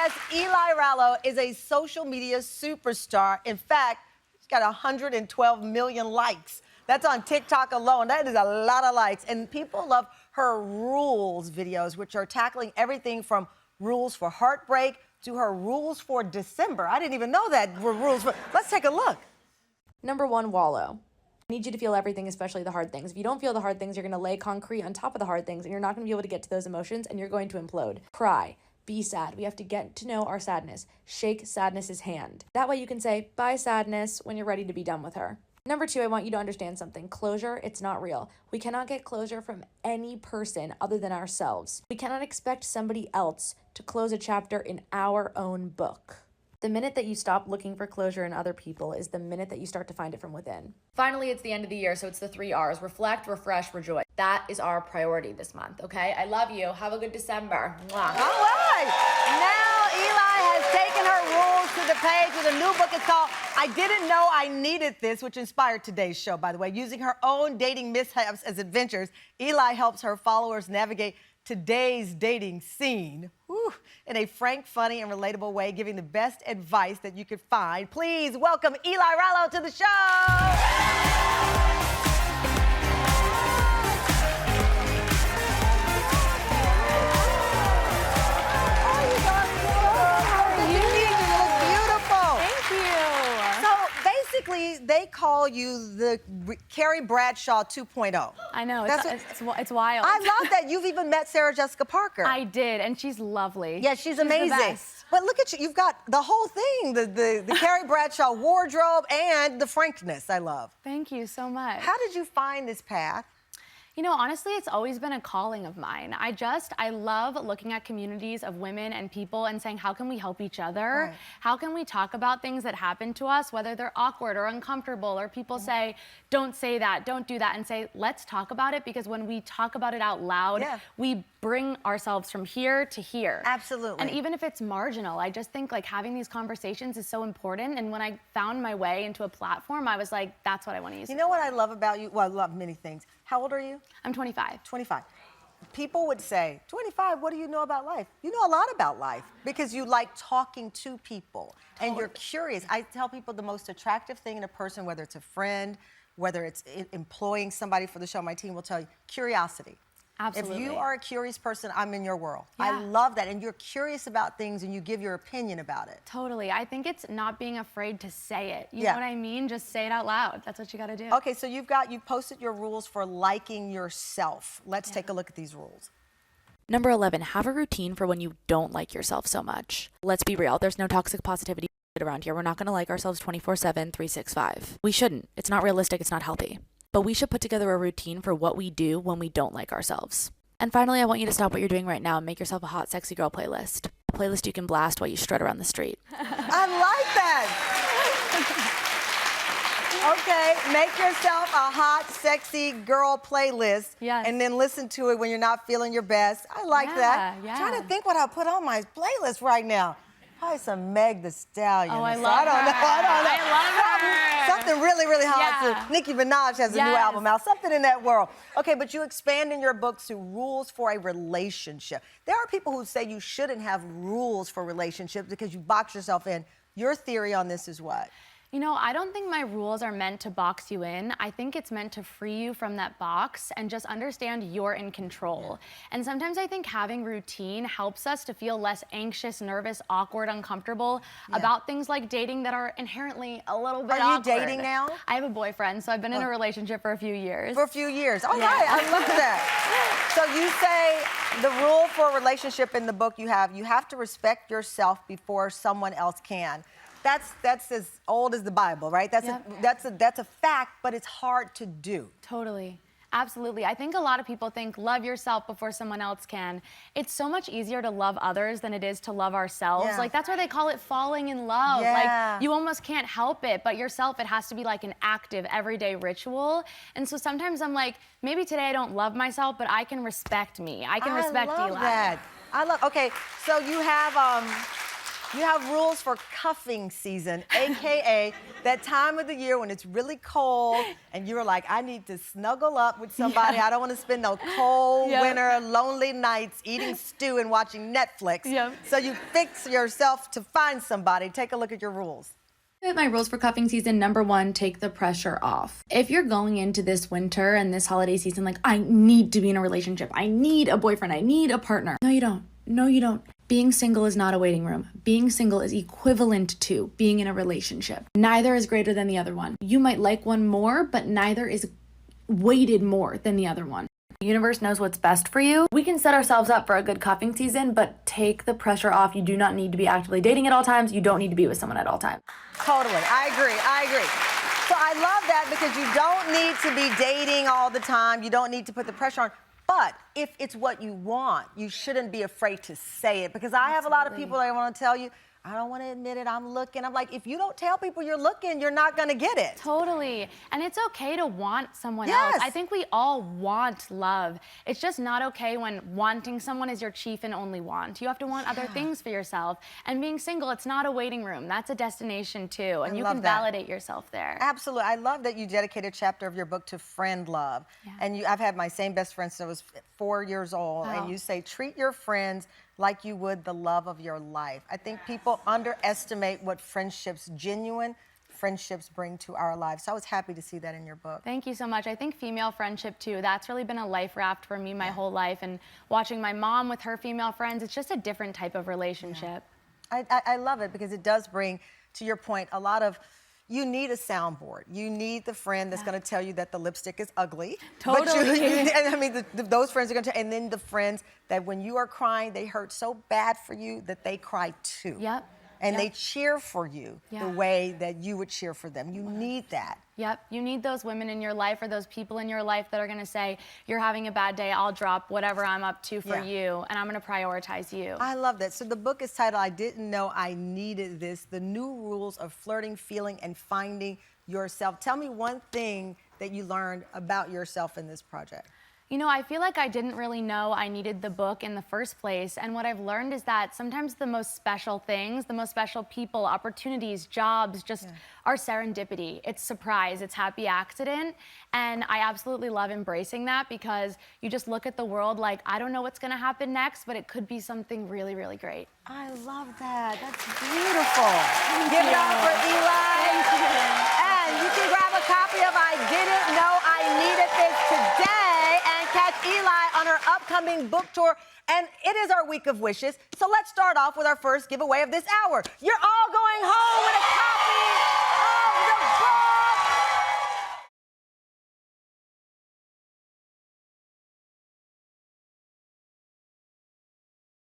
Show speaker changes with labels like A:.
A: Yes, Eli Rallo is a social media superstar. In fact, he's got 112 million likes. That's on TikTok alone. That is a lot of likes. And people love her rules videos, which are tackling everything from rules for heartbreak to her rules for December. I didn't even know that were rules for... Let's take a look.
B: Number 1, wallow. I need you to feel everything, especially the hard things. If you don't feel the hard things, you're going to lay concrete on top of the hard things, and you're not going to be able to get to those emotions, and you're going to implode. Cry. Be sad. We have to get to know our sadness. Shake sadness's hand. That way you can say, bye sadness, when you're ready to be done with her. Number 2, I want you to understand something. Closure, it's not real. We cannot get closure from any person other than ourselves. We cannot expect somebody else to close a chapter in our own book. The minute that you stop looking for closure in other people is the minute that you start to find it from within. Finally, it's the end of the year, so it's the 3 R's. Reflect, refresh, rejoice. That is our priority this month, okay? I love you. Have a good December. Mwah.
A: All right. Now Eli has taken her rules to the page with a new book. It's called I Didn't Know I Needed This, which inspired today's show, by the way. Using her own dating mishaps as adventures, Eli helps her followers navigate today's dating scene in a frank, funny, and relatable way, giving the best advice that you could find. Please welcome Eli Rallo to the show. They call you the Carrie Bradshaw 2.0.
C: I know, it's wild.
A: I love that. You've even met Sarah Jessica Parker.
C: I did, and she's lovely.
A: Yeah, she's amazing.
C: The best.
A: But look at you, you've got the whole thing, the Carrie Bradshaw wardrobe and the frankness I love.
C: Thank you so much.
A: How did you find this path?
C: You know, honestly, it's always been a calling of mine. I love looking at communities of women and people and saying, how can we help each other?
A: Right.
C: How can we talk about things that happen to us, whether they're awkward or uncomfortable, or people say, don't say that, don't do that, and say, let's talk about it, because when we talk about it out loud, we bring ourselves from here to here.
A: Absolutely.
C: And even if it's marginal, I just think like having these conversations is so important. And when I found my way into a platform, I was like, that's what I want to use.
A: You know what I love about you? Well, I love many things. How old are you?
C: I'm 25.
A: 25. People would say, 25, what do you know about life? You know a lot about life because you like talking to people and you're curious. I tell people the most attractive thing in a person, whether it's a friend, whether it's employing somebody for the show, my team will tell you, curiosity.
C: Absolutely.
A: If you are a curious person, I'm in your world.
C: Yeah.
A: I love that. And you're curious about things and you give your opinion about it.
C: Totally. I think it's not being afraid to say it. You know what I mean? Just say it out loud. That's what you got to do.
A: Okay, so you posted your rules for liking yourself. Let's take a look at these rules.
B: Number 11, have a routine for when you don't like yourself so much. Let's be real. There's no toxic positivity around here. We're not going to like ourselves 24/7, 365. We shouldn't. It's not realistic. It's not healthy. But we should put together a routine for what we do when we don't like ourselves. And finally, I want you to stop what you're doing right now and make yourself a hot, sexy girl playlist. A playlist you can blast while you strut around the street.
A: I like that. Okay, make yourself a hot, sexy girl playlist.
C: Yes.
A: And then listen to it when you're not feeling your best. I like that.
C: Yeah.
A: I'm trying to think what I'll put on my playlist right now. Probably some Meg Thee Stallion.
C: Oh, I love
A: I don't know.
C: I love her.
A: Something really, really hot.
C: Yeah.
A: Too. Nicki Minaj has a new album out. Something in that world. Okay, but you expand in your books to rules for a relationship. There are people who say you shouldn't have rules for relationships because you box yourself in. Your theory on this is what?
C: You know, I don't think my rules are meant to box you in. I think it's meant to free you from that box and just understand you're in control. And sometimes I think having routine helps us to feel less anxious, nervous, awkward, uncomfortable about things like dating that are inherently a little bit awkward.
A: Are you dating now?
C: I have a boyfriend, so I've been in a relationship for a few years.
A: For a few years. All right, I love that. So you say the rule for a relationship in the book you have to respect yourself before someone else can. That's as old as the Bible, right? That's a fact, but it's hard to do.
C: Totally. Absolutely. I think a lot of people think love yourself before someone else can. It's so much easier to love others than it is to love ourselves. Like, that's why they call it falling in love. Like, you almost can't help it, but yourself, it has to be like an active, everyday ritual. And so sometimes I'm like, maybe today I don't love myself, but I can respect me. I can respect Eli.
A: I love that. Okay, so you have You have rules for cuffing season, AKA that time of the year when it's really cold and you're like, I need to snuggle up with somebody. I don't want to spend no cold winter, lonely nights eating stew and watching Netflix. So you fix yourself to find somebody. Take a look at your rules.
B: My rules for cuffing season, number 1, take the pressure off. If you're going into this winter and this holiday season like, I need to be in a relationship, I need a boyfriend, I need a partner. No, you don't. No, you don't. Being single is not a waiting room. Being single is equivalent to being in a relationship. Neither is greater than the other one. You might like one more, but neither is weighted more than the other one. The universe knows what's best for you. We can set ourselves up for a good cuffing season, but take the pressure off. You do not need to be actively dating at all times. You don't need to be with someone at all times.
A: Totally. I agree. So I love that because you don't need to be dating all the time. You don't need to put the pressure on. But if it's what you want, you shouldn't be afraid to say it. Because I have a lot of people that want to tell you, I don't want to admit it, I'm looking. I'm like, if you don't tell people you're looking, you're not going to get it.
C: Totally. And it's okay to want someone else. I think we all want love. It's just not okay when wanting someone is your chief and only want. You have to want other things for yourself. And being single, it's not a waiting room. That's a destination too. And you can validate yourself there.
A: Absolutely. I love that you dedicated a chapter of your book to friend love. And I've had my same best friend since I was 4 years old. And you say, treat your friends like you would the love of your life. I think people underestimate what genuine friendships bring to our lives. So I was happy to see that in your book.
C: Thank you so much. I think female friendship too, that's really been a life raft for me my whole life. And watching my mom with her female friends, it's just a different type of relationship.
A: I love it because it does bring, to your point, a lot of, you need a soundboard. You need the friend that's going to tell you that the lipstick is ugly.
C: Totally.
A: I mean, those friends are going to, and then the friends that when you are crying, they hurt so bad for you that they cry too. And they cheer for you the way that you would cheer for them. You need that.
C: You need those women in your life or those people in your life that are going to say, you're having a bad day, I'll drop whatever I'm up to for you, and I'm going to prioritize you.
A: I love that. So the book is titled, I Didn't Know I Needed This, The New Rules of Flirting, Feeling, and Finding Yourself. Tell me one thing that you learned about yourself in this project.
C: You know, I feel like I didn't really know I needed the book in the first place. And what I've learned is that sometimes the most special things, the most special people, opportunities, jobs, just are serendipity. It's surprise, it's happy accident. And I absolutely love embracing that because you just look at the world like, I don't know what's gonna happen next, but it could be something really, really great.
A: I love that. That's beautiful. Give it up for Eli. And you can grab a copy of I Didn't Know I Needed This today and catch Eli on her upcoming book tour. And it is our week of wishes. So let's start off with our first giveaway of this hour. You're all going home with a copy